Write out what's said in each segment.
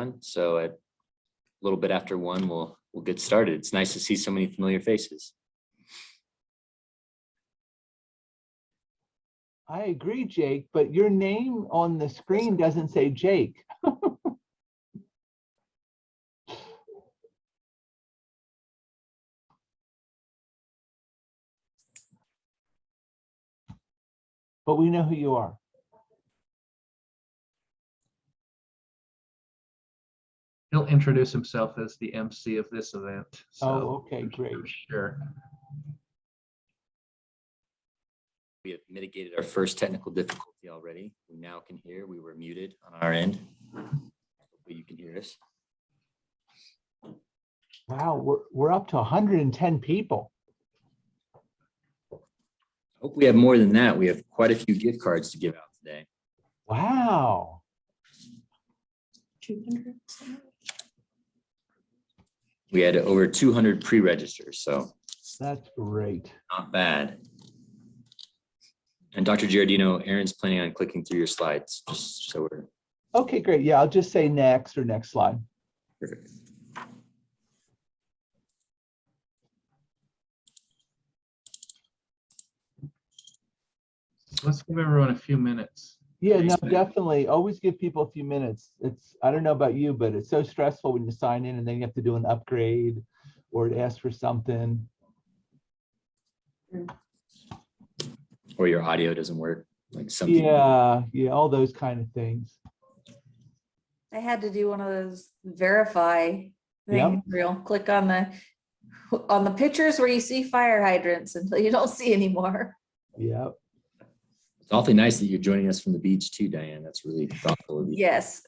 on. So at a little bit after 1, we'll get started. It's nice to see so many familiar faces. I agree, Jake, but your name on the screen doesn't say Jake. But we know who you are. He'll introduce himself as the MC of this event. So Oh, okay, great. for sure. We have mitigated our first technical difficulty already. We now can hear. We were muted on our end. Hopefully you can hear us. Wow, we're up to 110 people. I hope we have more than that. We have quite a few gift cards to give out today. Wow. 200. We had over 200 pre-registers, so That's great. not bad. And Dr. Giardino, Aaron's planning on clicking through your slides, just so we're Okay, great. Yeah, I'll just say next or next slide. perfect. Let's give everyone a few minutes. Yeah, no, definitely. Always give people a few minutes. I don't know about you, but it's so stressful when you sign in and then you have to do an upgrade or ask for something. Or your audio doesn't work, like some people. Yeah, all those kind of things. I had to do one of those verify Yep. things. Real click on the pictures where you see fire hydrants until you don't see anymore. Yep. It's awfully nice that you're joining us from the beach too, Diane. That's really thoughtful of you. Yes.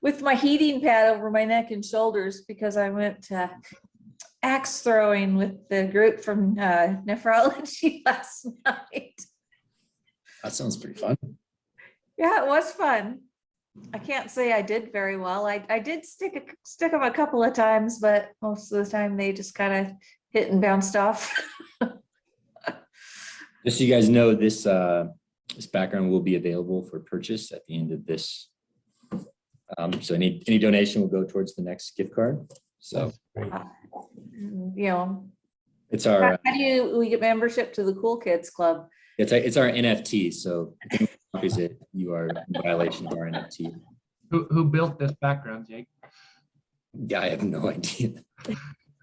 With my heating pad over my neck and shoulders because I went axe throwing with the group from nephrology last night. That sounds pretty fun. Yeah, it was fun. I can't say I did very well. I did stick them a couple of times, but most of the time they just kind of hit and bounced off. Just so you guys know, this background will be available for purchase at the end of this. So any donation will go towards the next gift card. So That's great. You know, it's our how do we get membership to the Cool Kids Club? it's our NFT. So if anyone copies it, you are in violation of our NFT. Who built this background, Jake? Yeah, I have no idea.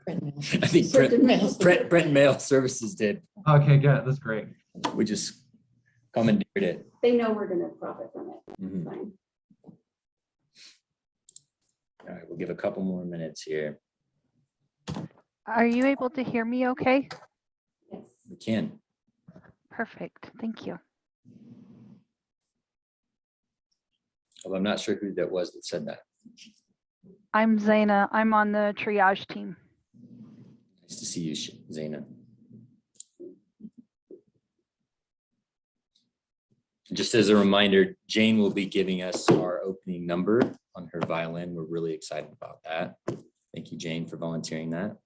I think Brent Mail Services did. Okay, good. That's great. We just commandeered it. They know we're gonna profit from it. Mhm. Fine. All right, we'll give a couple more minutes here. Are you able to hear me okay? Yes. We can. Perfect, thank you. Although I'm not sure who that was that said that. I'm Zaina, I'm on the triage team. Nice to see you, Zaina. Just as a reminder, Jane will be giving us our opening number on her violin. We're really excited about that. Thank you, Jane, for volunteering that.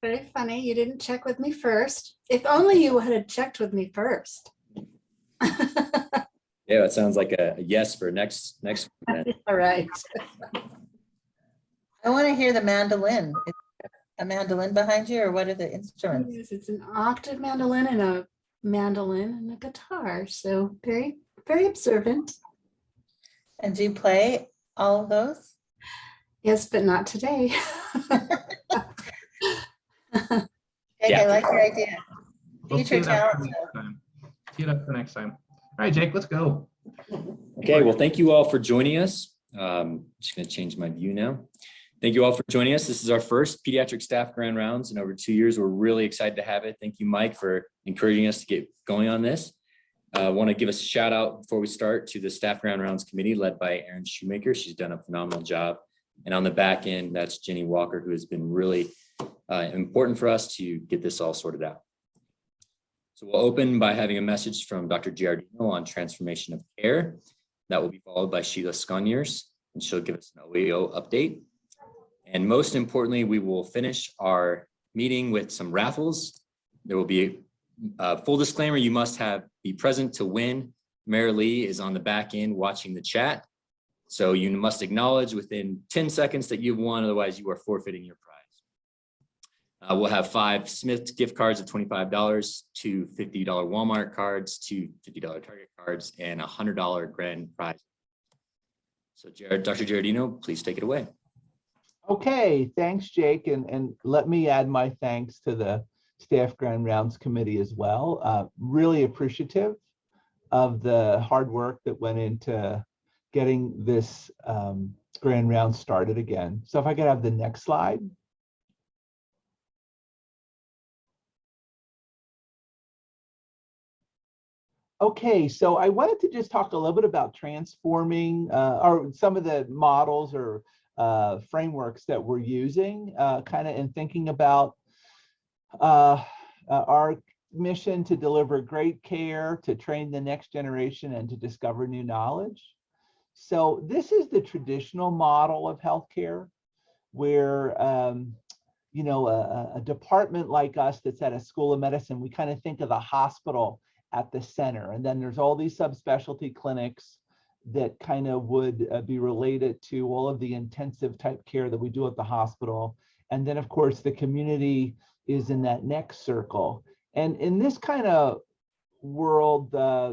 Very funny. You didn't check with me first. If only you had checked with me first. Yeah, it sounds like a yes for next event. All right. I want to hear the mandolin. Is a mandolin behind you, or what are the instruments? Yes, it's an octave mandolin and a guitar. So very, very observant. And do you play all of those? Yes, but not today. Jake, Yeah. I like your idea. We'll Future tee it up for talent. next time. Tee it up for next time. All right, Jake, let's go. Okay, well, thank you all for joining us. Just going to change my view now. Thank you all for joining us. This is our first pediatric staff grand rounds in over 2 years. We're really excited to have it. Thank you, Mike, for encouraging us to get going on this. I want to give a shout out before we start to the staff grand rounds committee led by Erin Shoemaker. She's done a phenomenal job. And on the back end, that's Jenny Walker, who has been really important for us to get this all sorted out. So we'll open by having a message from Dr. Giardino on transformation of care. That will be followed by Sheila Sconiers, and she'll give us an OEO update. And most importantly, we will finish our meeting with some raffles. There will be a full disclaimer, you must be present to win. Mary Lee is on the back end watching the chat. So you must acknowledge within 10 seconds that you've won, otherwise you are forfeiting your prize. We'll have 5 Smith gift cards of $25, 2 $50 Walmart cards, 2 $50 Target cards, and a $100 grand prize. So Dr. Giardino, please take it away. Okay, thanks, Jake. And let me add my thanks to the Staff Grand Rounds Committee as well. Really appreciative of the hard work that went into getting this Grand Round started again. So if I could have the next slide. Okay, so I wanted to just talk a little bit about transforming or some of the models or frameworks that we're using kind of in thinking about our mission to deliver great care, to train the next generation, and to discover new knowledge. So this is the traditional model of healthcare where you know, a department like us that's at a school of medicine, we kind of think of the hospital at the center. And then there's all these subspecialty clinics that kind of would be related to all of the intensive type care that we do at the hospital. And then of course, the community is in that next circle. And in this kind of world,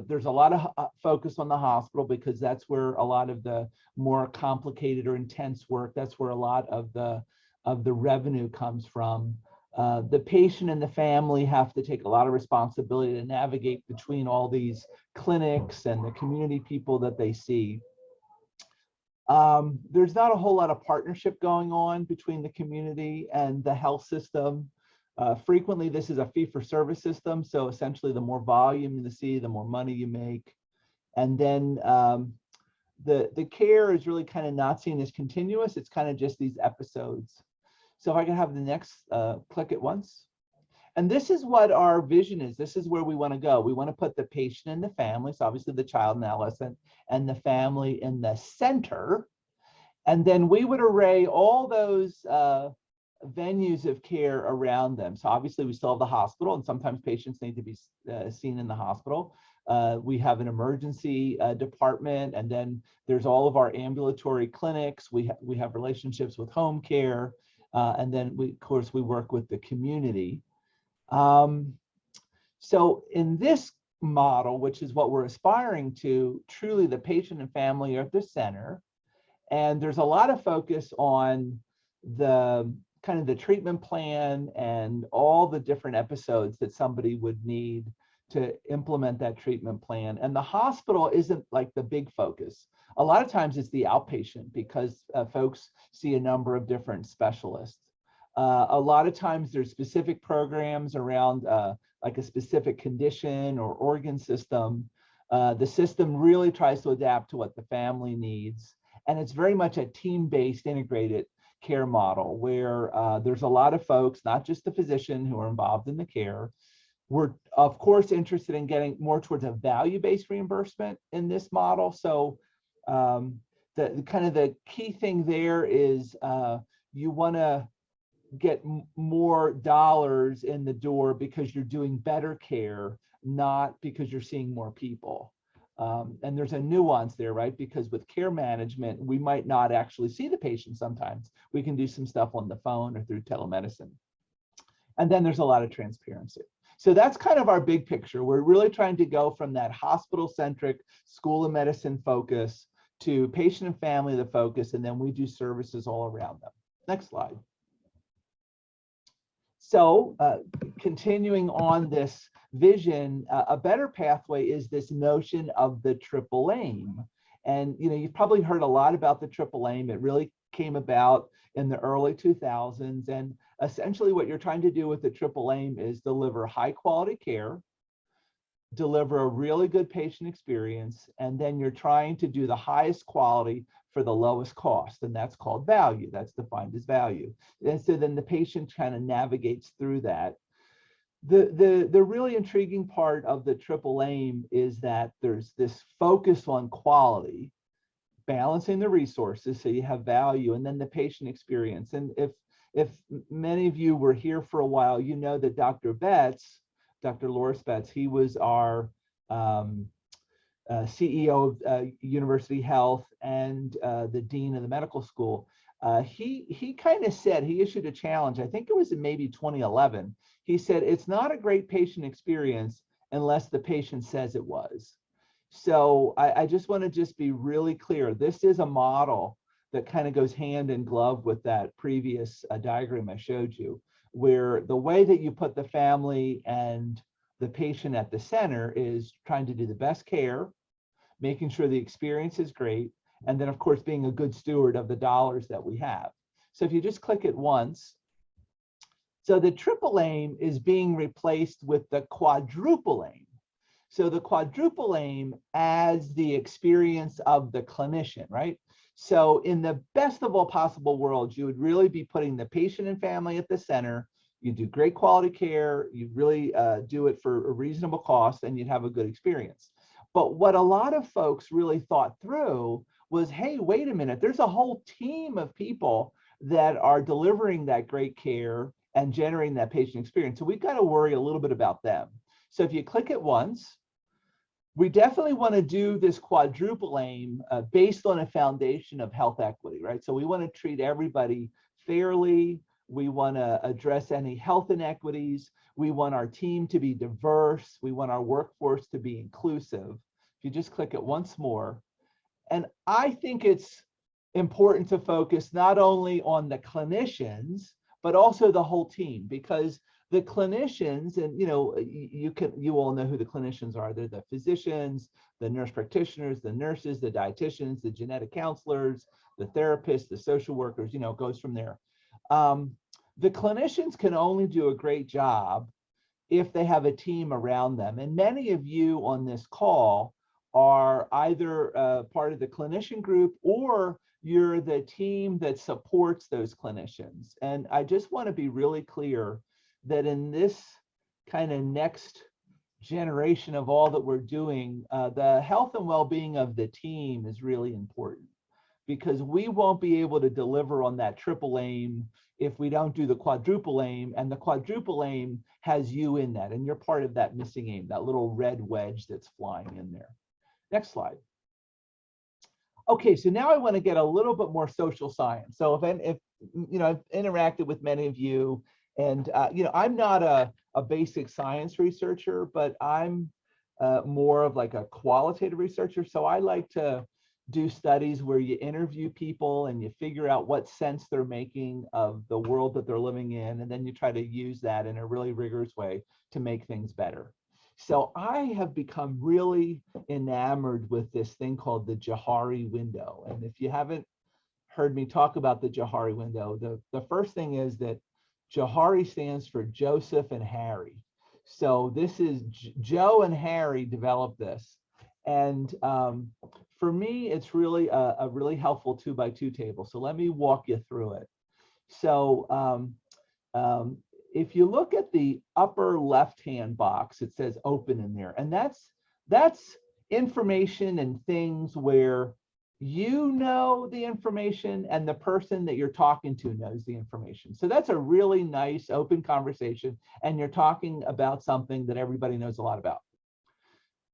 there's a lot of focus on the hospital because that's where a lot of the more complicated or intense work, that's where a lot of the revenue comes from. The patient and the family have to take a lot of responsibility to navigate between all these clinics and the community people that they see. There's not a whole lot of partnership going on between the community and the health system. Frequently, this is a fee-for-service system. So essentially, the more volume you see, the more money you make. And then the care is really kind of not seen as continuous. It's kind of just these episodes. So if I can have the next, click it once. And this is what our vision is. This is where we want to go. We want to put the patient and the family, so obviously the child and adolescent, and the family in the center. And then we would array all those venues of care around them. So obviously we still have the hospital, and sometimes patients need to be seen in the hospital. We have an emergency department, and then there's all of our ambulatory clinics. We have relationships with home care. And then of course, we work with the community. So in this model, which is what we're aspiring to, truly the patient and family are at the center. And there's a lot of focus on the kind of the treatment plan and all the different episodes that somebody would need to implement that treatment plan. And the hospital isn't like the big focus. A lot of times it's the outpatient because folks see a number of different specialists. A lot of times there's specific programs around like a specific condition or organ system. The system really tries to adapt to what the family needs. And it's very much a team-based integrated care model where there's a lot of folks, not just the physician, who are involved in the care. We're of course interested in getting more towards a value-based reimbursement in this model. So the kind of the key thing there is you want to get more dollars in the door because you're doing better care, not because you're seeing more people. And there's a nuance there, right? Because with care management, we might not actually see the patient sometimes. We can do some stuff on the phone or through telemedicine. And then there's a lot of transparency. So that's kind of our big picture. We're really trying to go from that hospital-centric school of medicine focus to patient and family the focus, and then we do services all around them. Next slide. So continuing on this vision, a better pathway is this notion of the triple aim. And you've probably heard a lot about the triple aim. It really came about in the early 2000s. And essentially what you're trying to do with the triple aim is deliver high quality care, deliver a really good patient experience, and then you're trying to do the highest quality for the lowest cost, and that's called value. That's defined as value. And so then the patient kind of navigates through that. The really intriguing part of the triple aim is that there's this focus on quality, balancing the resources so you have value, and then the patient experience. And if many of you were here for a while, you know that Dr. Betts, Dr. Loris Betts, he was our CEO of University Health and the dean of the medical school, he kind of said, he issued a challenge, I think it was in maybe 2011. He said, it's not a great patient experience unless the patient says it was. So I just want to just be really clear. This is a model that kind of goes hand in glove with that previous diagram I showed you, where the way that you put the family and the patient at the center is trying to do the best care, making sure the experience is great, and then of course being a good steward of the dollars that we have. So if you just click it once, so the triple aim is being replaced with the quadruple aim. So the quadruple aim as the experience of the clinician, right? So in the best of all possible worlds, you would really be putting the patient and family at the center. You do great quality care, you really do it for a reasonable cost, and you'd have a good experience. But what a lot of folks really thought through was, hey, wait a minute, there's a whole team of people that are delivering that great care and generating that patient experience. So we've got to worry a little bit about them. So if you click it once, we definitely want to do this quadruple aim based on a foundation of health equity, right? So we want to treat everybody fairly. We want to address any health inequities. We want our team to be diverse. We want our workforce to be inclusive. If you just click it once more. And I think it's important to focus not only on the clinicians, but also the whole team, because the clinicians, and you all know who the clinicians are. They're the physicians, the nurse practitioners, the nurses, the dietitians, the genetic counselors, the therapists, the social workers, it goes from there. The clinicians can only do a great job if they have a team around them. And many of you on this call are either part of the clinician group or you're the team that supports those clinicians. And I just want to be really clear that in this kind of next generation of all that we're doing, the health and well-being of the team is really important, because we won't be able to deliver on that triple aim if we don't do the quadruple aim, and the quadruple aim has you in that, and you're part of that missing aim, that little red wedge that's flying in there. Next slide. Okay, so now I want to get a little bit more social science. So if I've interacted with many of you, and I'm not a basic science researcher, but I'm more of like a qualitative researcher. So I like to do studies where you interview people and you figure out what sense they're making of the world that they're living in, and then you try to use that in a really rigorous way to make things better. So I have become really enamored with this thing called the Johari window. And if you haven't heard me talk about the Johari window, the first thing is that Johari stands for Joseph and Harry. So this is Joe and Harry developed this. And for me, it's really a really helpful 2x2 table. So let me walk you through it. So if you look at the upper left-hand box, it says open in there. And that's information and things where you know the information and the person that you're talking to knows the information. So that's a really nice open conversation, and you're talking about something that everybody knows a lot about.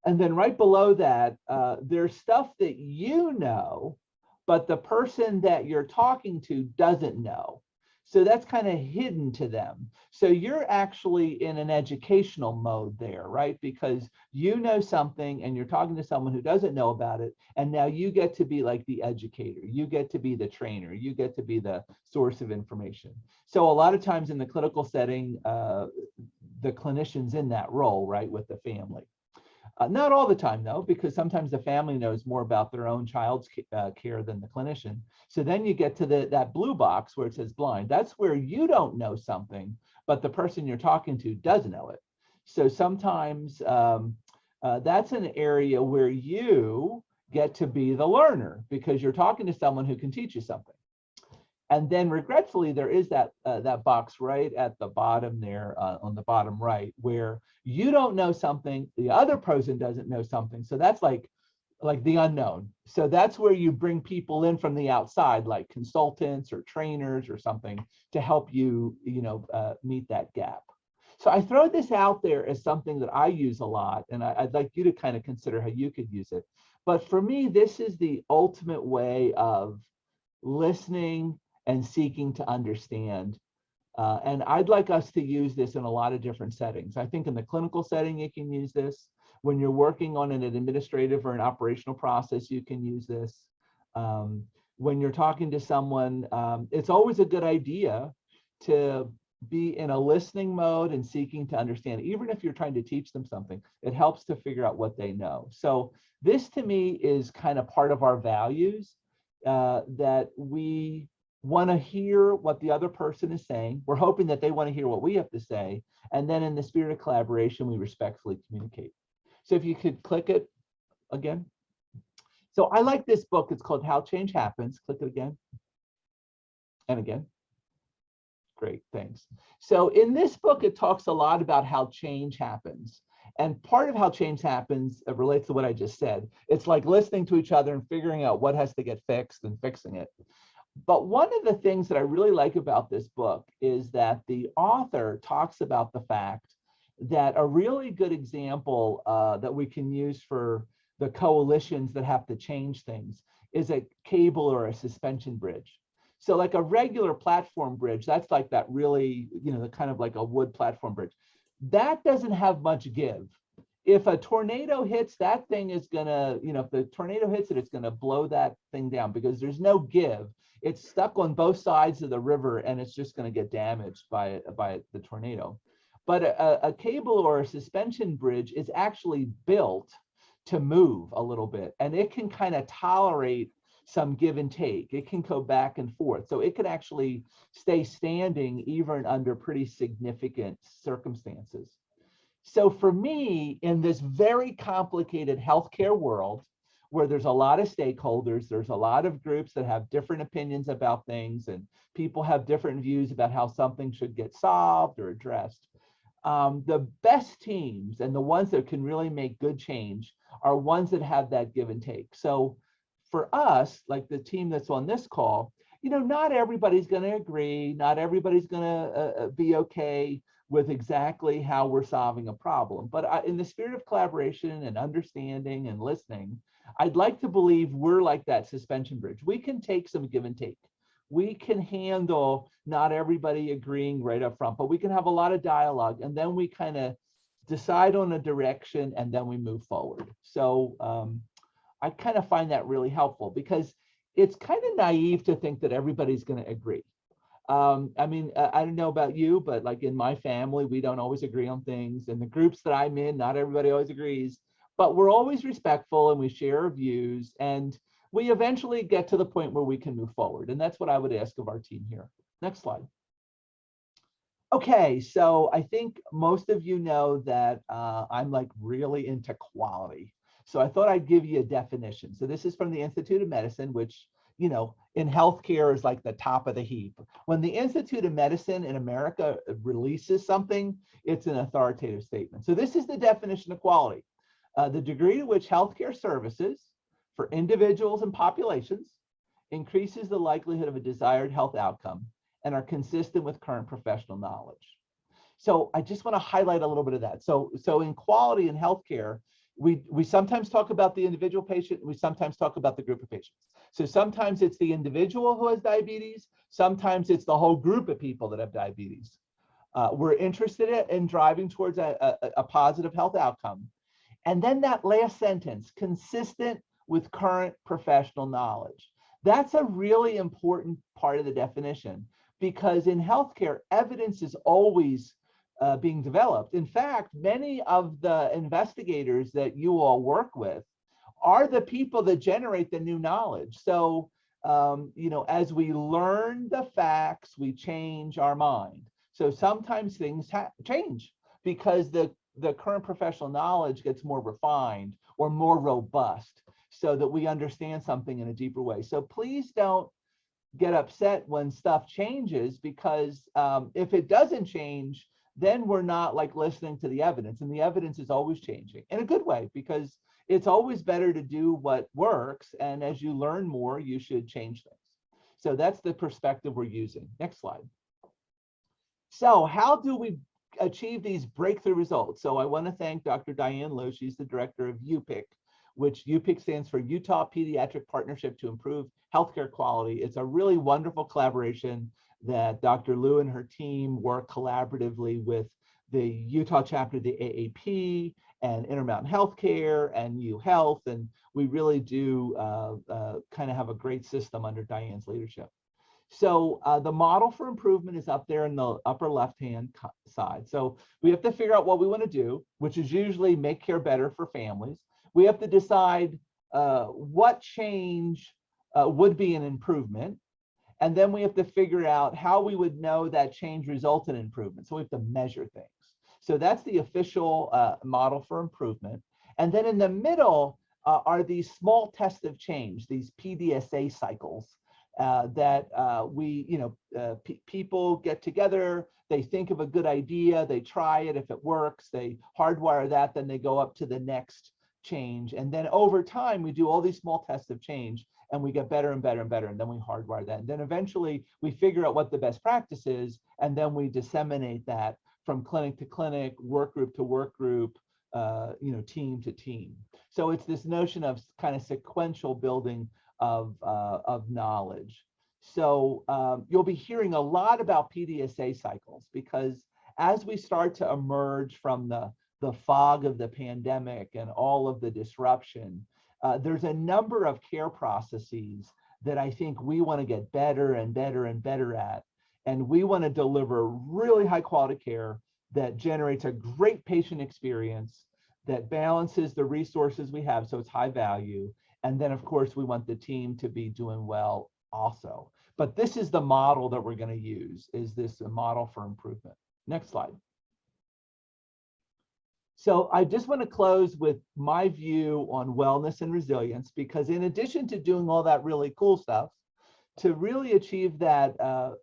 And then right below that, there's stuff that you know, but the person that you're talking to doesn't know. So that's kind of hidden to them. So you're actually in an educational mode there, right? Because you know something and you're talking to someone who doesn't know about it. And now you get to be like the educator. You get to be the trainer. You get to be the source of information. So a lot of times in the clinical setting, the clinician's in that role, right, with the family. Not all the time, though, because sometimes the family knows more about their own child's care than the clinician. So then you get to that blue box where it says blind. That's where you don't know something, but the person you're talking to does know it. So sometimes that's an area where you get to be the learner because you're talking to someone who can teach you something. And then regretfully, there is that box right at the bottom there on the bottom right where you don't know something, the other person doesn't know something. So that's like the unknown. So that's where you bring people in from the outside, like consultants or trainers or something to help you, meet that gap. So I throw this out there as something that I use a lot, and I'd like you to kind of consider how you could use it. But for me, this is the ultimate way of listening and seeking to understand. And I'd like us to use this in a lot of different settings. I think in the clinical setting, you can use this. When you're working on an administrative or an operational process, you can use this. When you're talking to someone, it's always a good idea to be in a listening mode and seeking to understand. Even if you're trying to teach them something, it helps to figure out what they know. So this to me is kind of part of our values, that we want to hear what the other person is saying. We're hoping that they want to hear what we have to say. And then in the spirit of collaboration, we respectfully communicate. So if you could click it again. So I like this book. It's called How Change Happens. Click it again. And again. Great, thanks. So in this book, it talks a lot about how change happens. And part of how change happens relates to what I just said. It's like listening to each other and figuring out what has to get fixed and fixing it. But one of the things that I really like about this book is that the author talks about the fact that a really good example that we can use for the coalitions that have to change things is a cable or a suspension bridge. So like a regular platform bridge, that's like that really, the kind of like a wood platform bridge. That doesn't have much give. If a tornado hits, that thing is gonna, if the tornado hits it, it's gonna blow that thing down because there's no give. It's stuck on both sides of the river and it's just gonna get damaged by the tornado. But a cable or a suspension bridge is actually built to move a little bit, and it can kind of tolerate some give and take. It can go back and forth. So it can actually stay standing even under pretty significant circumstances. So for me, in this very complicated healthcare world, where there's a lot of stakeholders, there's a lot of groups that have different opinions about things, and people have different views about how something should get solved or addressed. The best teams and the ones that can really make good change are ones that have that give and take. So for us, like the team that's on this call, not everybody's going to agree. Not everybody's going to be okay with exactly how we're solving a problem. But in the spirit of collaboration and understanding and listening, I'd like to believe we're like that suspension bridge. We can take some give and take. We can handle not everybody agreeing right up front, but we can have a lot of dialogue, and then we kind of decide on a direction and then we move forward. So I kind of find that really helpful because it's kind of naive to think that everybody's going to agree. I don't know about you, but like in my family, we don't always agree on things. In the groups that I'm in, not everybody always agrees, but we're always respectful and we share our views, and we eventually get to the point where we can move forward. And that's what I would ask of our team here. Next slide. Okay, so I think most of you know that I'm like really into quality. So I thought I'd give you a definition. So this is from the Institute of Medicine, which, in healthcare is like the top of the heap. When the Institute of Medicine in America releases something, it's an authoritative statement. So this is the definition of quality. The degree to which healthcare services for individuals and populations increases the likelihood of a desired health outcome and are consistent with current professional knowledge. So I just want to highlight a little bit of that. So in quality in healthcare, we sometimes talk about the individual patient, and we sometimes talk about the group of patients. So sometimes it's the individual who has diabetes, sometimes it's the whole group of people that have diabetes. We're interested in driving towards a positive health outcome. And then that last sentence, consistent with current professional knowledge. That's a really important part of the definition, because in healthcare, evidence is always being developed. In fact, many of the investigators that you all work with are the people that generate the new knowledge. So, as we learn the facts, we change our mind. So sometimes things change because the current professional knowledge gets more refined or more robust so that we understand something in a deeper way. So please don't get upset when stuff changes, because if it doesn't change, then we're not like listening to the evidence, and the evidence is always changing in a good way, because it's always better to do what works. And as you learn more, you should change things. So that's the perspective we're using. Next slide. So how do we achieve these breakthrough results. So I want to thank Dr. Diane Lowe. She's the director of UPIC, which UPIC stands for Utah Pediatric Partnership to Improve Healthcare Quality. It's a really wonderful collaboration that Dr. Liu and her team work collaboratively with the Utah chapter of the AAP and Intermountain Healthcare and U Health. And we really do kind of have a great system under Diane's leadership. So the model for improvement is up there in the upper left-hand side. So we have to figure out what we want to do, which is usually make care better for families. We have to decide what change would be an improvement. And then we have to figure out how we would know that change resulted in improvement. So we have to measure things. So that's the official model for improvement. And then in the middle are these small tests of change, these PDSA cycles. That people get together, they think of a good idea, they try it. If it works, they hardwire that, then they go up to the next change. And then over time, we do all these small tests of change and we get better and better and better. And then we hardwire that. And then eventually we figure out what the best practice is. And then we disseminate that from clinic to clinic, work group to work group, team to team. So it's this notion of kind of sequential building of knowledge. So you'll be hearing a lot about PDSA cycles, because as we start to emerge from the fog of the pandemic and all of the disruption, there's a number of care processes that I think we want to get better and better and better at. And we want to deliver really high quality care that generates a great patient experience, that balances the resources we have so it's high value. And then, of course, we want the team to be doing well also. But this is the model that we're going to use, is this a model for improvement. Next slide. So I just want to close with my view on wellness and resilience, because in addition to doing all that really cool stuff, to really achieve that,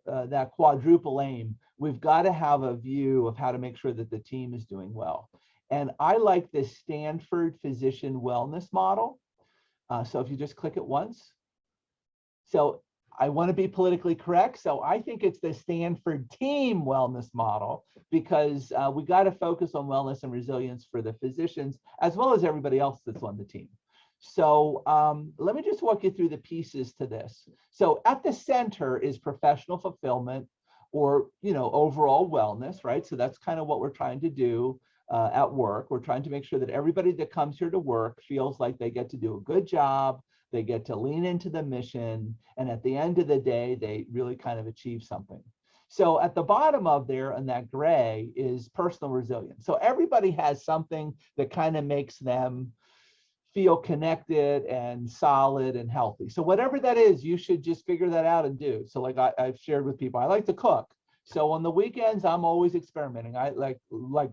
that quadruple aim, we've got to have a view of how to make sure that the team is doing well. And I like this Stanford physician wellness model. So if you just click it once. So I want to be politically correct. So I think it's the Stanford team wellness model, because we got to focus on wellness and resilience for the physicians as well as everybody else that's on the team. So let me just walk you through the pieces to this. So at the center is professional fulfillment, or overall wellness, right? So that's kind of what we're trying to do. At work, we're trying to make sure that everybody that comes here to work feels like they get to do a good job, they get to lean into the mission, and at the end of the day, they really kind of achieve something. So at the bottom of there in that gray is personal resilience. So everybody has something that kind of makes them feel connected and solid and healthy. So whatever that is, you should just figure that out and do. So like I've shared with people, I like to cook. So on the weekends, I'm always experimenting. I like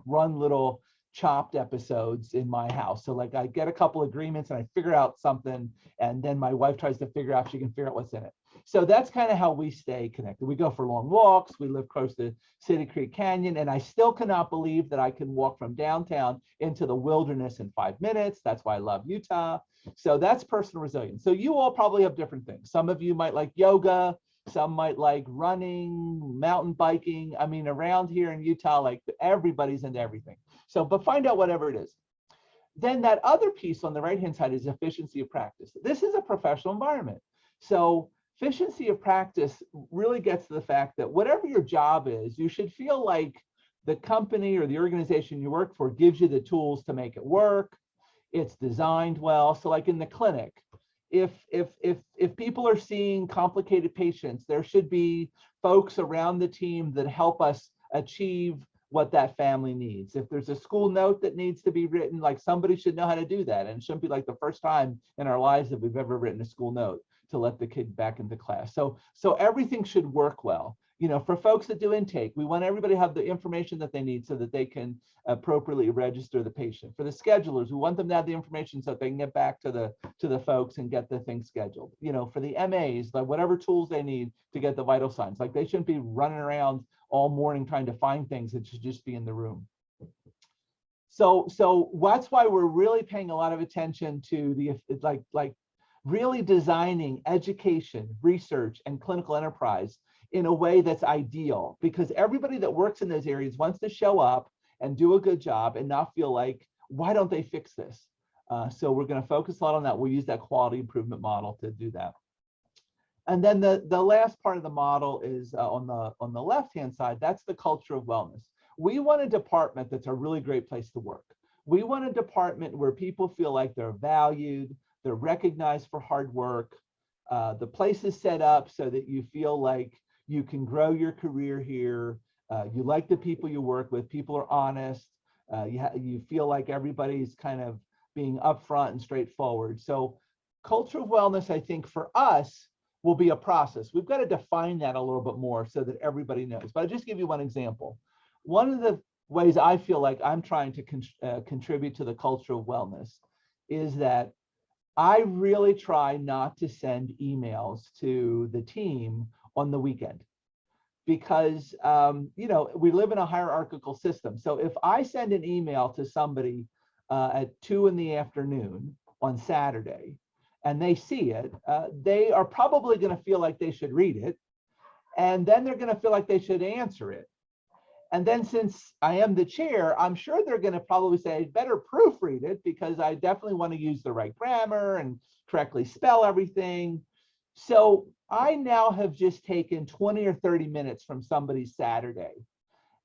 run little chopped episodes in my house. So like I get a couple agreements and I figure out something, and then my wife tries to figure out if she can figure out what's in it. So that's kind of how we stay connected. We go for long walks. We live close to City Creek Canyon, and I still cannot believe that I can walk from downtown into the wilderness in 5 minutes. That's why I love Utah. So that's personal resilience. So you all probably have different things. Some of you might like yoga. Some might like running, mountain biking. I mean, around here in Utah, like everybody's into everything. So, but find out whatever it is. Then that other piece on the right-hand side is efficiency of practice. This is a professional environment. So efficiency of practice really gets to the fact that whatever your job is, you should feel like the company or the organization you work for gives you the tools to make it work. It's designed well. So like in the clinic, if people are seeing complicated patients, there should be folks around the team that help us achieve what that family needs. If there's a school note that needs to be written, like somebody should know how to do that. And it shouldn't be like the first time in our lives that we've ever written a school note to let the kid back into class. So everything should work well. For folks that do intake, we want everybody to have the information that they need so that they can appropriately register the patient. For the schedulers, we want them to have the information so that they can get back to the folks and get the thing scheduled. For the MAs, like whatever tools they need to get the vital signs, like they shouldn't be running around all morning trying to find things. It should just be in the room. So that's why we're really paying a lot of attention to the really designing education, research, and clinical enterprise in a way that's ideal, because everybody that works in those areas wants to show up and do a good job and not feel like, why don't they fix this? So we're going to focus a lot on that. We'll use that quality improvement model to do that. And then the last part of the model is on the left-hand side, that's the culture of wellness. We want a department that's a really great place to work. We want a department where people feel like they're valued, they're recognized for hard work. The place is set up so that you feel like you can grow your career here. You like the people you work with, people are honest. You feel like everybody's kind of being upfront and straightforward. So culture of wellness, I think for us, will be a process. We've got to define that a little bit more so that everybody knows. But I'll just give you one example. One of the ways I feel like I'm trying to contribute to the culture of wellness is that I really try not to send emails to the team on the weekend, because you know, we live in a hierarchical system. So if I send an email to somebody at 2 p.m. on Saturday, and they see it, they are probably going to feel like they should read it. And then they're going to feel like they should answer it. And then since I am the chair, I'm sure they're going to probably say, better proofread it, because I definitely want to use the right grammar and correctly spell everything. So I now have just taken 20 or 30 minutes from somebody's Saturday.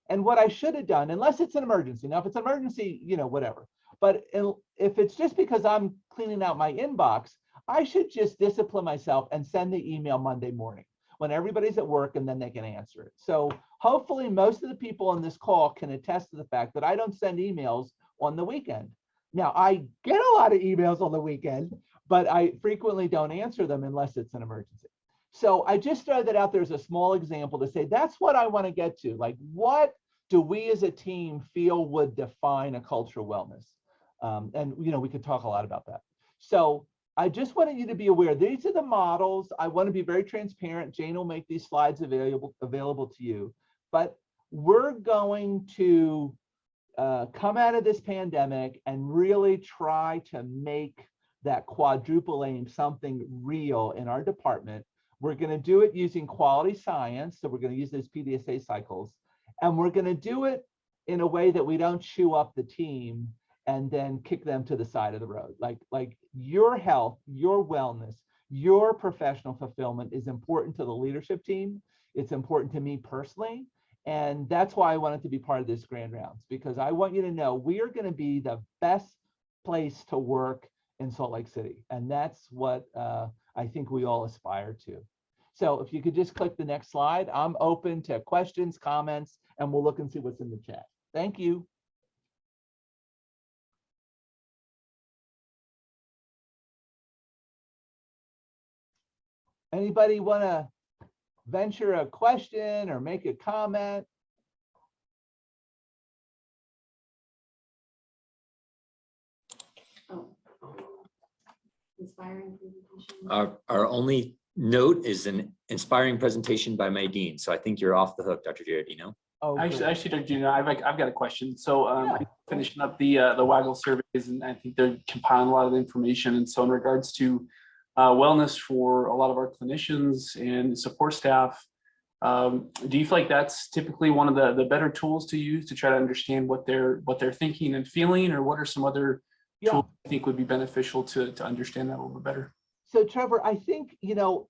And what I should have done, unless it's an emergency, now if it's an emergency, you know, whatever. But if it's just because I'm cleaning out my inbox, I should just discipline myself and send the email Monday morning when everybody's at work, and then they can answer it. So hopefully most of the people on this call can attest to the fact that I don't send emails on the weekend. Now, I get a lot of emails on the weekend, but I frequently don't answer them unless it's an emergency. So I just throw that out there as a small example to say, that's what I want to get to. Like, what do we as a team feel would define a culture of wellness? And, you know, we could talk a lot about that. So I just wanted you to be aware, these are the models. I want to be very transparent. Jane will make these slides available to you, but we're going to come out of this pandemic and really try to make that quadruple aim something real in our department. We're going to do it using quality science. So we're going to use those PDSA cycles, and we're going to do it in a way that we don't chew up the team and then kick them to the side of the road. Like your health, your wellness, your professional fulfillment is important to the leadership team. It's important to me personally. And that's why I wanted to be part of this Grand Rounds, because I want you to know we are going to be the best place to work in Salt Lake City. And that's what I think we all aspire to. So if you could just click the next slide, I'm open to questions, comments, and we'll look and see what's in the chat. Thank you. Anybody want to venture a question or make a comment? Oh. Inspiring presentation. Our only note is an inspiring presentation by my dean. So I think you're off the hook, Dr. Giardino. Oh, Actually, Dr. Gino, I've got a question. So Yeah. I'm finishing up the Waggle surveys, and I think they're compiling a lot of information. And so in regards to wellness for a lot of our clinicians and support staff, do you feel like that's typically one of the better tools to use to try to understand what they're thinking and feeling, or what are some other tools you think would be beneficial to understand that a little bit better? So Trevor, I think, you know,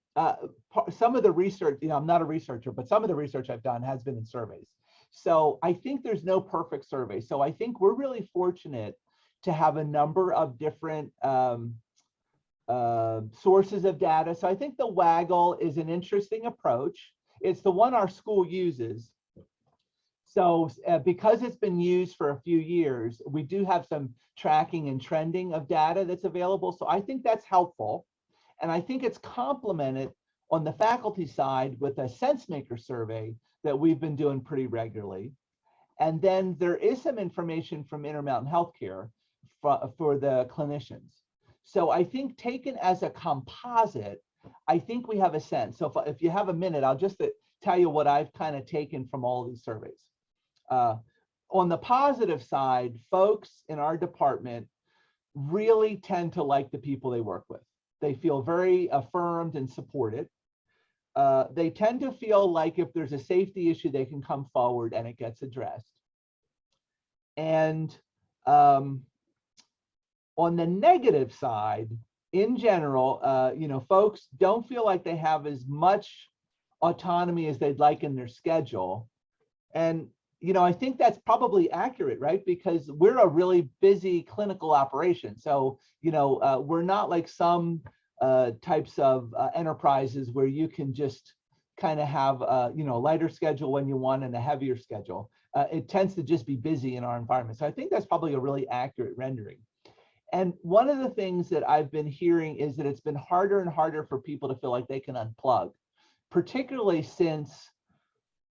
some of the research, you know, I'm not a researcher, but some of the research I've done has been in surveys. So I think there's no perfect survey. So I think we're really fortunate to have a number of different sources of data. So I think the Waggle is an interesting approach. It's the one our school uses. So because it's been used for a few years, we do have some tracking and trending of data that's available. So I think that's helpful. And I think it's complemented on the faculty side with a SenseMaker survey that we've been doing pretty regularly. And then there is some information from Intermountain Healthcare for the clinicians. So I think taken as a composite, I think we have a sense. So if you have a minute, I'll just tell you what I've kind of taken from all these surveys. On the positive side, folks in our department really tend to like the people they work with. They feel very affirmed and supported. They tend to feel like if there's a safety issue, they can come forward and it gets addressed. And on the negative side, in general, you know, folks don't feel like they have as much autonomy as they'd like in their schedule. And, you know, I think that's probably accurate, right? Because we're a really busy clinical operation. So, you know, we're not like some types of enterprises where you can just kind of have, you know, a lighter schedule when you want and a heavier schedule. It tends to just be busy in our environment. So I think that's probably a really accurate rendering. And one of the things that I've been hearing is that it's been harder and harder for people to feel like they can unplug, particularly since,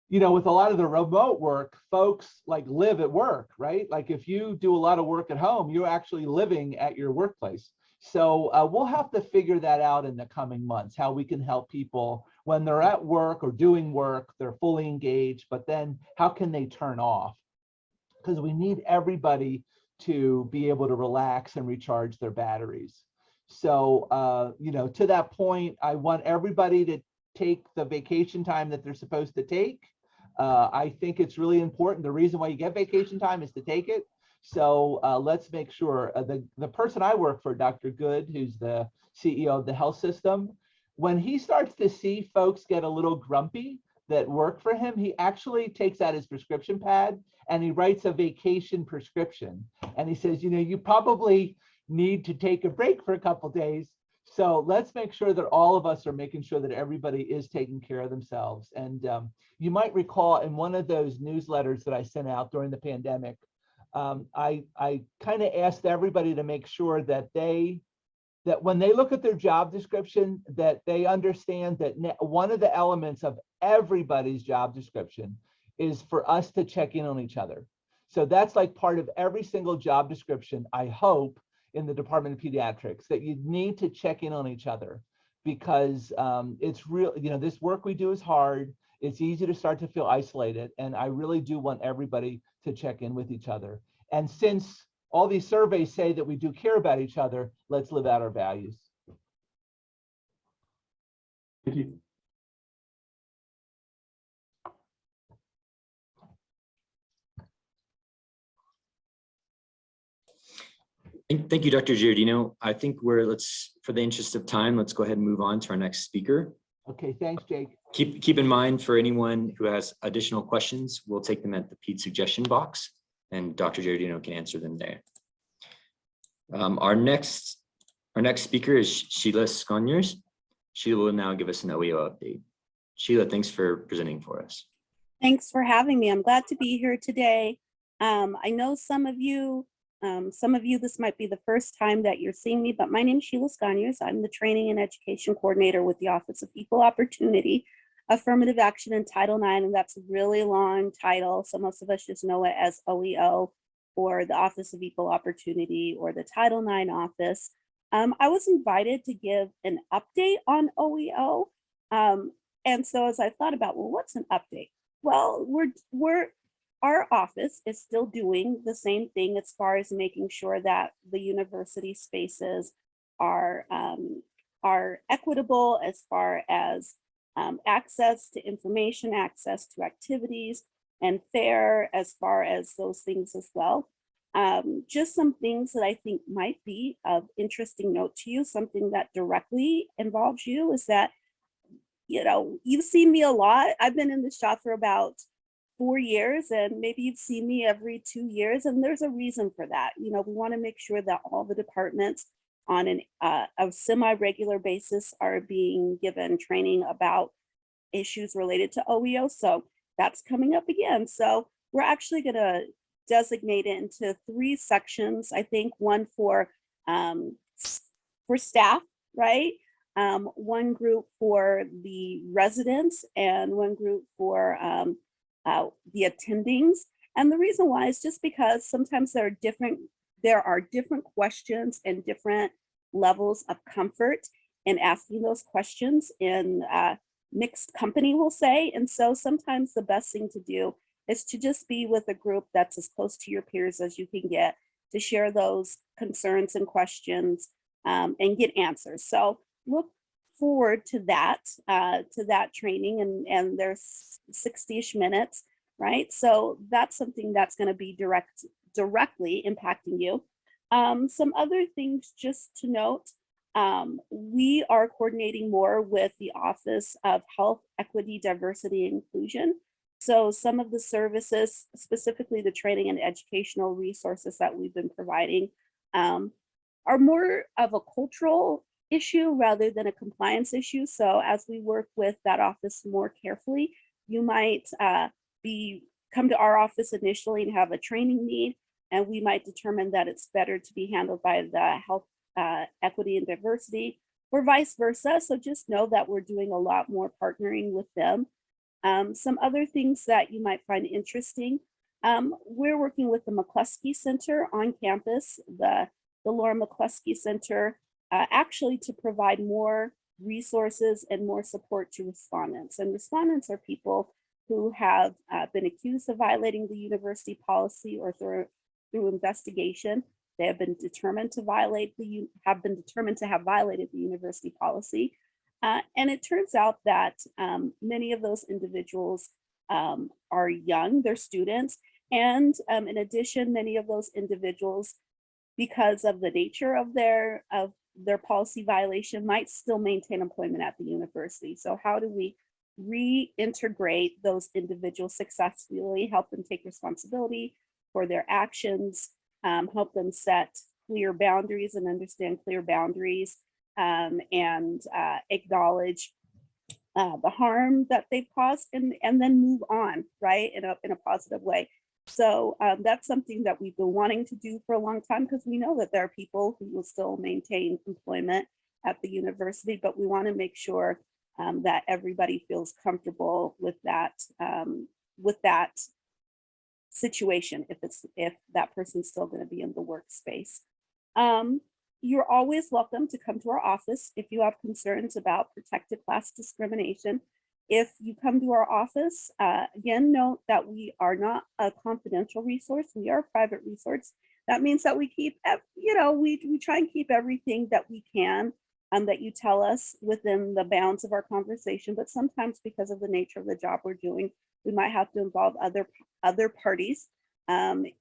you know, with a lot of the remote work, folks like live at work, right? Like if you do a lot of work at home, you're actually living at your workplace. So we'll have to figure that out in the coming months, how we can help people when they're at work or doing work, they're fully engaged, but then how can they turn off? Because we need everybody to be able to relax and recharge their batteries. So, you know, to that point, I want everybody to take the vacation time that they're supposed to take. I think it's really important. The reason why you get vacation time is to take it. So let's make sure the person I work for, Dr. Good, who's the CEO of the health system, when he starts to see folks get a little grumpy that work for him, he actually takes out his prescription pad and he writes a vacation prescription. And he says, you know, you probably need to take a break for a couple days. So let's make sure that all of us are making sure that everybody is taking care of themselves. And you might recall in one of those newsletters that I sent out during the pandemic, I kind of asked everybody to make sure that when they look at their job description, that they understand that one of the elements of everybody's job description is for us to check in on each other. So that's like part of every single job description, I hope, in the Department of Pediatrics, that you need to check in on each other, because it's real, you know, this work we do is hard. It's easy to start to feel isolated. And I really do want everybody to check in with each other. And since all these surveys say that we do care about each other, let's live out our values. Thank you. Thank you, Dr. Giardino. I think for the interest of time, let's go ahead and move on to our next speaker. Okay, thanks, Jake. Keep in mind, for anyone who has additional questions, we'll take them at the PED suggestion box and Dr. Giardino can answer them there. Our next speaker is Sheila Sconiers. Sheila will now give us an OEO update. Sheila, thanks for presenting for us. Thanks for having me. I'm glad to be here today. I know some of you, this might be the first time that you're seeing me, but my name is Sheila Sconiers. I'm the Training and Education Coordinator with the Office of Equal Opportunity, Affirmative Action, and Title IX, and that's a really long title. So most of us just know it as OEO, or the Office of Equal Opportunity, or the Title IX office. I was invited to give an update on OEO. And so as I thought about, well, what's an update? Well, our office is still doing the same thing as far as making sure that the university spaces are equitable as far as access to information, access to activities, and fair as far as those things as well. Just some things that I think might be of interesting note to you, something that directly involves you, is that, you know, you've seen me a lot. I've been in the shop for about 4 years, and maybe you've seen me every 2 years, and there's a reason for that. You know, we want to make sure that all the departments on a semi-regular basis are being given training about issues related to OEO. So that's coming up again. So we're actually going to designate it into 3 sections. I think one for staff, right? One group for the residents, and one group for the attendings. And the reason why is just because sometimes there are different questions and different levels of comfort in asking those questions in mixed company, we'll say. And so sometimes the best thing to do is to just be with a group that's as close to your peers as you can get, to share those concerns and questions and get answers. So look forward to that training, and there's 60-ish minutes, right? So that's something that's going to be directly impacting you. Some other things just to note, we are coordinating more with the Office of Health, Equity, Diversity, and Inclusion. So some of the services, specifically the training and educational resources that we've been providing, are more of a cultural issue rather than a compliance issue. So as we work with that office more carefully, you might come to our office initially and have a training need, and we might determine that it's better to be handled by the Health, Equity, and Diversity, or vice versa. So just know that we're doing a lot more partnering with them. Some other things that you might find interesting, we're working with the McCluskey Center on campus, the Laura McCluskey Center, actually to provide more resources and more support to respondents. And respondents are people who have been accused of violating the university policy, or through investigation, they have been determined to have violated the university policy. And it turns out that many of those individuals are young, they're students. And in addition, many of those individuals, because of the nature of their policy violation, might still maintain employment at the university. So how do we reintegrate those individuals successfully, help them take responsibility for their actions, help them set clear boundaries and understand clear boundaries, and acknowledge the harm that they've caused, and then move on, right, in a positive way. So that's something that we've been wanting to do for a long time, because we know that there are people who will still maintain employment at the university, but we want to make sure that everybody feels comfortable with that situation, if that person's still going to be in the workspace. You're always welcome to come to our office if you have concerns about protected class discrimination. If you come to our office, again, note that we are not a confidential resource. We are a private resource. That means that we keep, we try and keep everything that we can that you tell us within the bounds of our conversation. But sometimes, because of the nature of the job we're doing, we might have to involve other parties and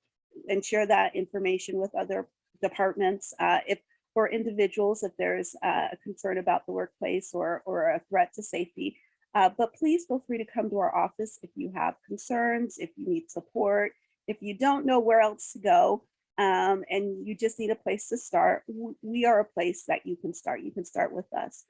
share that information with other departments. If for individuals, if there's a concern about the workplace or a threat to safety. But please feel free to come to our office if you have concerns, if you need support, if you don't know where else to go, and you just need a place to start. We are a place that you can start. You can start with us.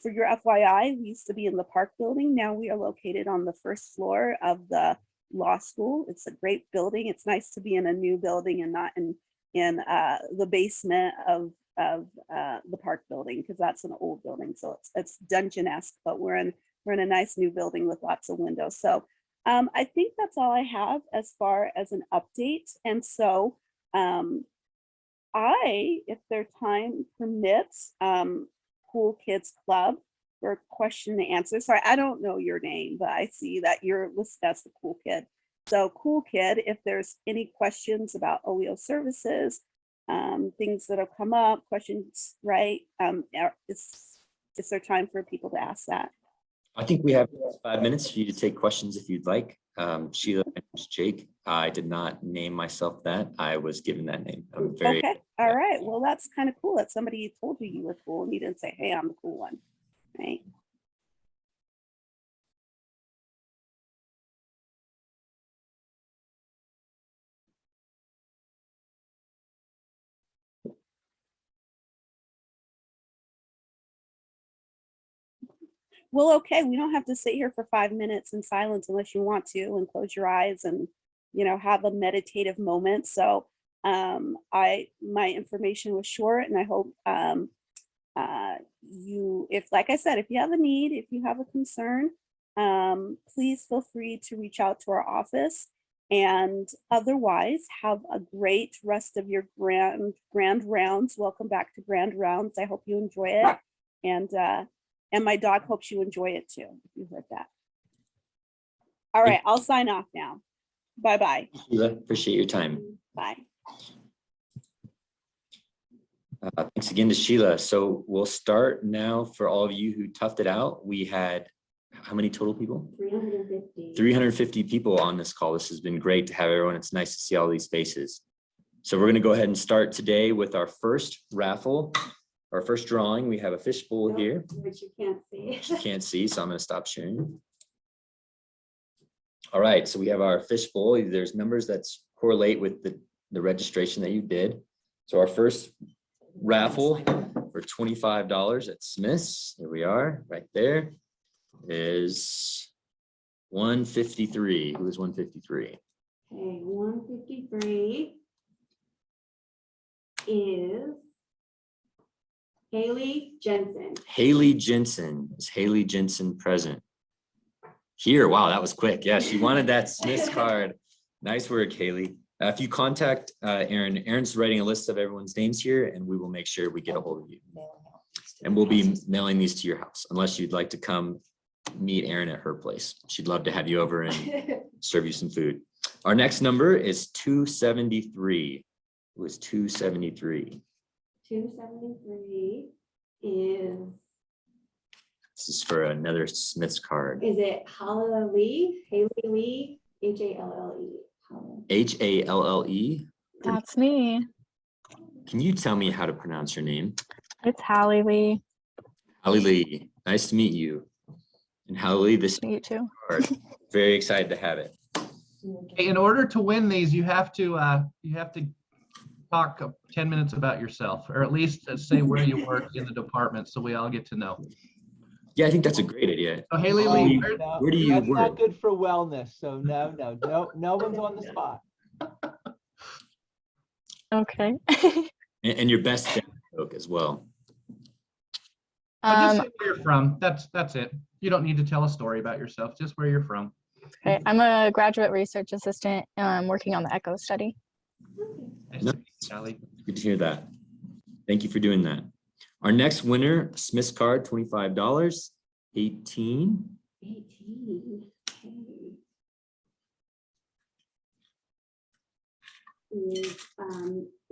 For your FYI, we used to be in the Park building. Now we are located on the first floor of the law school. It's a great building. It's nice to be in a new building and not in the basement of the Park building, because that's an old building. So it's dungeon-esque, but we're in a nice new building with lots of windows. So I think that's all I have as far as an update. And so if their time permits, Cool Kids Club for question and answer. Sorry, I don't know your name, but I see that you're listed as the Cool Kid. So Cool Kid, if there's any questions about OEO services, things that have come up, questions, right? Is there time for people to ask that? I think we have 5 minutes for you to take questions if you'd like. Sheila, my name's Jake. I did not name myself that. I was given that name. I'm very Okay. All right. Well, that's kind of cool that somebody told you were cool and you didn't say, hey, I'm the cool one, right? Well, okay, we don't have to sit here for 5 minutes in silence unless you want to, and close your eyes and, have a meditative moment. So my information was short, and I hope like I said, if you have a need, if you have a concern, please feel free to reach out to our office. And otherwise, have a great rest of your grand rounds. Welcome back to Grand Rounds. I hope you enjoy it. And my dog hopes you enjoy it too, if you heard that. All right, I'll sign off now. Bye-bye. Sheila, appreciate your time. Bye. Thanks again to Sheila. So we'll start now for all of you who toughed it out. We had how many total people? 350. 350 people on this call. This has been great to have everyone. It's nice to see all these faces. So we're going to go ahead and start today with our first raffle, our first drawing. We have a fishbowl here. Which you can't see. Which you can't see, so I'm going to stop sharing. All right, so we have our fishbowl. There's numbers that correlate with the registration that you did. So our first raffle for $25 at Smith's, here we are, right there, is 153. Who is 153? Okay, 153 is Haley Jensen. Haley Jensen. Is Haley Jensen present? Here, wow, that was quick. Yeah, she wanted that Smith's card. Nice work, Haley. If you contact Aaron's writing a list of everyone's names here, and we will make sure we get a hold of you. And we'll be mailing these to your house, unless you'd like to come meet Aaron at her place. She'd love to have you over and serve you some food. Our next number is 273. It was 273. 273 is This is for another Smith's card. it Hallie Lee? Haley Lee? Halle. Halle. That's me. Can you tell me how to pronounce your name? It's Hallie Lee. Hallie Lee. Nice to meet you. And Hallie, this is You too. card. Very excited to have it. In order to win these, you have to talk 10 minutes about yourself, or at least say where you work in the department, so we all get to know. Yeah, I think that's a great idea. So Haley Oh, Lee, no, where do you that's not work? good for wellness. So no one's on the spot. Okay. And your best dad joke as well. just say where you're from. That's it. You don't need to tell a story about yourself, just where you're from. Okay. I'm a graduate research assistant working on the ECHO study. Nice No. to meet you, Sally. Good to hear that. Thank you for doing that. Our next winner, Smith's card, $25, 18. 18. Okay. Is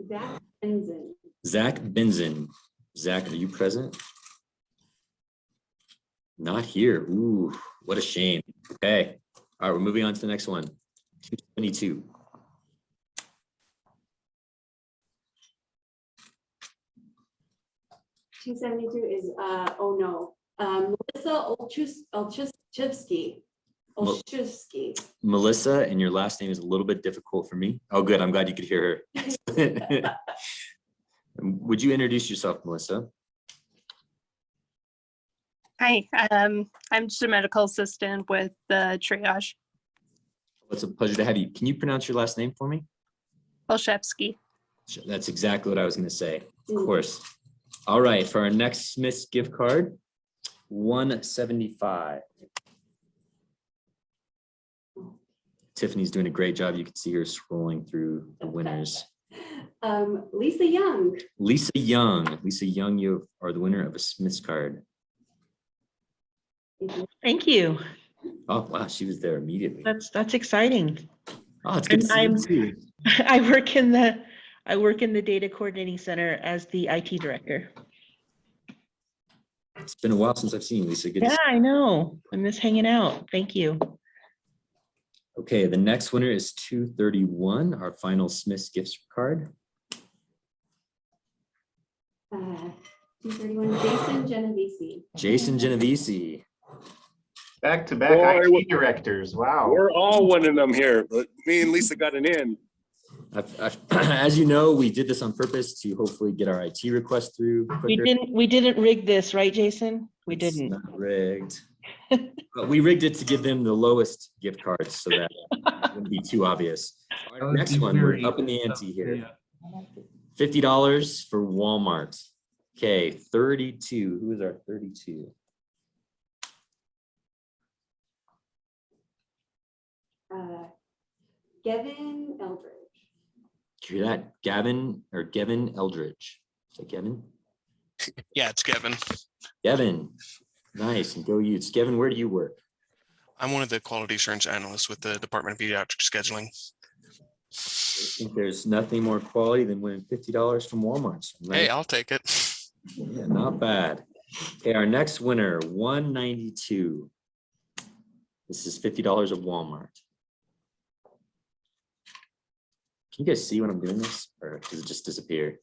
Zach Benson. Zach Benson. Zach, are you present? Not here. Ooh, what a shame. Okay. All right, we're moving on to the next one. 272. 272 is Melissa Olszewski. Melissa, and your last name is a little bit difficult for me. Oh, good. I'm glad you could hear her. Would you introduce yourself, Melissa? Hi, I'm just a medical assistant with the triage. It's a pleasure to have you. Can you pronounce your last name for me? Olszewski. That's exactly what I was going to say. Of course. All right. For our next Smith's gift card, 175. Tiffany's doing a great job. You can see her scrolling through the winners. Lisa Young. Lisa Young. Lisa Young, you are the winner of a Smith's card. Thank you. Oh, wow. She was there immediately. That's exciting. Oh, it's good to see you too. I work in the data coordinating center as the IT director. It's been a while since I've seen you, Lisa. Good to Yeah, see I know. I miss hanging out. Thank you. you. Okay, the next winner is 231, our final Smith's gift card. 231 Jason Genovese. Jason Genovese. Back-to-back Boy, IT directors. Wow. We're all winning them here, but me and Lisa got an in. As you know, we did this on purpose to hopefully get our IT request through quicker. We didn't rig this, right, Jason? We It's didn't. not rigged. But we rigged it to give them the lowest gift cards so that it wouldn't be too obvious. That Our would next be one, we're very up in the tough, ante here. yeah. $50 for Walmart. Okay, 32. Who is our 32? Gavin Eldridge. Did you hear that? Gavin Eldridge. Is that Gavin? Yeah, it's Kevin. Gavin. Nice. And go Utes. Gavin, where do you work? I'm one of the quality assurance analysts with the Department of Pediatric Scheduling. think there's nothing more quality than winning $50 from Walmart. So Hey, I'll take it. yeah, not bad. Okay, our next winner, 192. This is $50 of Walmart. Can you guys see when I'm doing this, or does it just disappear?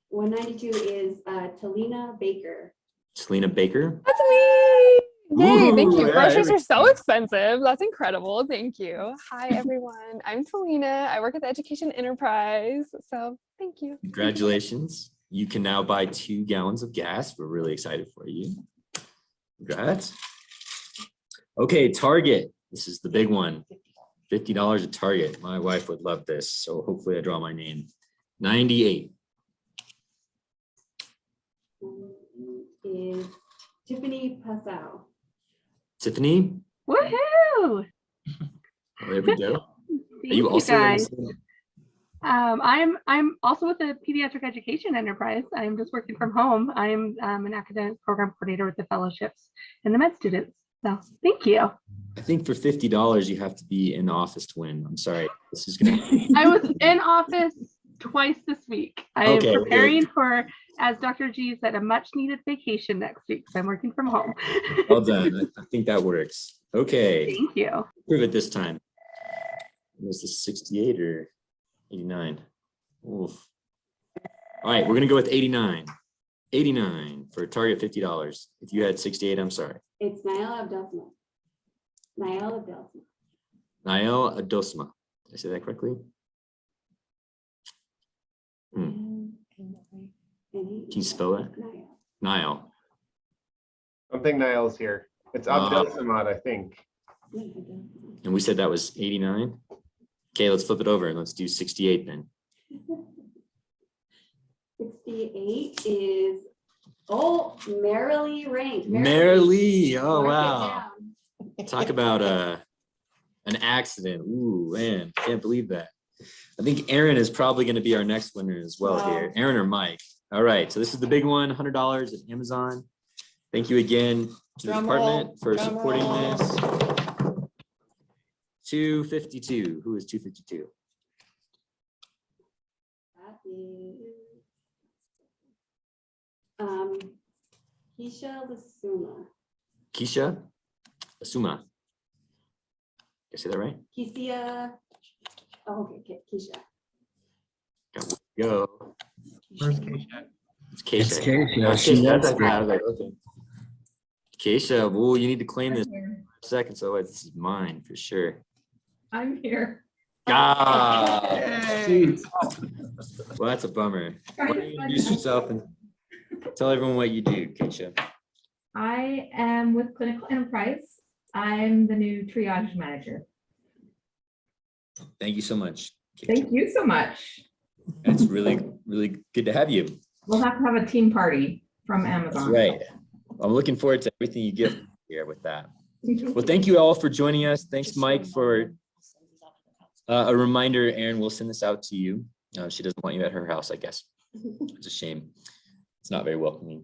192 is Talina Baker. Selena Baker. That's me. Yay, thank Ooh, you. yeah, Groceries there are so expensive. That's incredible. Thank you. Hi, everyone. I'm Talina. I work at the Education Enterprise. So thank you. Congratulations. You can now buy 2 gallons of gas. We're really excited for you. Congrats. Okay, Target. This is the big one. $50 at Target. My wife would love this. So hopefully I draw my name. 98. Is Tiffany Passau. Tiffany. Woohoo! Oh, there we go. Are Thank you you also in guys. the- I'm also with the Pediatric Education Enterprise. I'm just working from home. I'm an academic program coordinator with the fellowships and the med students. So thank you. I think for $50 you have to be in the office to win. I'm sorry. This is gonna I was in office twice this week. I am Okay, preparing for, as Dr. G said, a much needed vacation next week. So I'm working from home. well done. I think that works. Okay. Thank you. Prove it this time. Was this 68 or 89? Oof. All right, we're gonna go with 89. 89 for Target $50. If you had 68, I'm sorry. It's Nael Abdelsma. Nael Abdelsma. Nael Adosma. Did I say that correctly? Can you spell that? Nael. I don't think Niall's here. It's Abdel Samad, I think. And we said that was 89. Okay, let's flip it over and let's do 68 then. 68 is, Marilee Rank. Marilee. Oh, Mark it wow. down. Talk about an accident. Ooh, man, can't believe that. I think Aaron is probably going to be our next winner as well here. Aaron or Mike. All right, so this is the big one, $100 at Amazon. Thank you again to the Drum department roll, for drum supporting roll. this. 252. Who is 252? That is Keisha Lasuma. Keisha Asuma. Did I say that right? Keisha. Oh, okay, Keisha. Go. Where's Keisha? It's Keisha. It's Keisha. I She said knows that. I that. was like, okay. Keisha, well, you need to claim this in a second, so this is mine for sure. I'm here. Ah, shoot. Well, that's a bummer. Why don't you introduce yourself and tell everyone what you do, Keisha? I am with Clinical Enterprise. I'm the new triage manager. Thank you so much. Keisha. Thank you so much. It's really, really good to have you. We'll have to have a team party from That's Amazon. right. I'm looking forward to everything you give here with that. Well, thank you all for joining us. Thanks, Mike, for a reminder. Erin will send this out to you. She doesn't want you at her house, I guess. It's a shame. It's not very welcoming.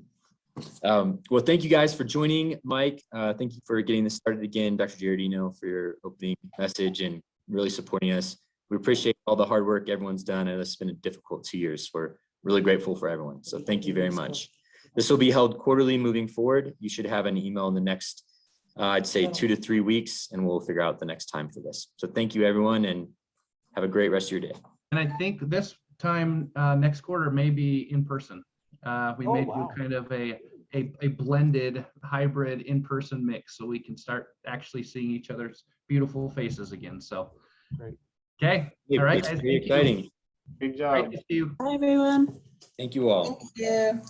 Well, thank you guys for joining. Mike, thank you for getting this started again. Dr. Giardino for your opening message and really supporting us. We appreciate all the hard work everyone's done, and it's been a difficult 2 years. We're really grateful for everyone. So thank you very much. This will be held quarterly moving forward. You should have an email in the next, I'd say 2 to 3 weeks, and we'll figure out the next time for this. So thank you, everyone, and have a great rest of your day. And I think this time next quarter may be in person. We may do kind of a blended hybrid in-person mix so we can start actually seeing each other's beautiful faces again. So, great. Okay. All right. It's Guys, very thank you. exciting. Good job. Great to see you. Hi, everyone. Thank you all. Thank you.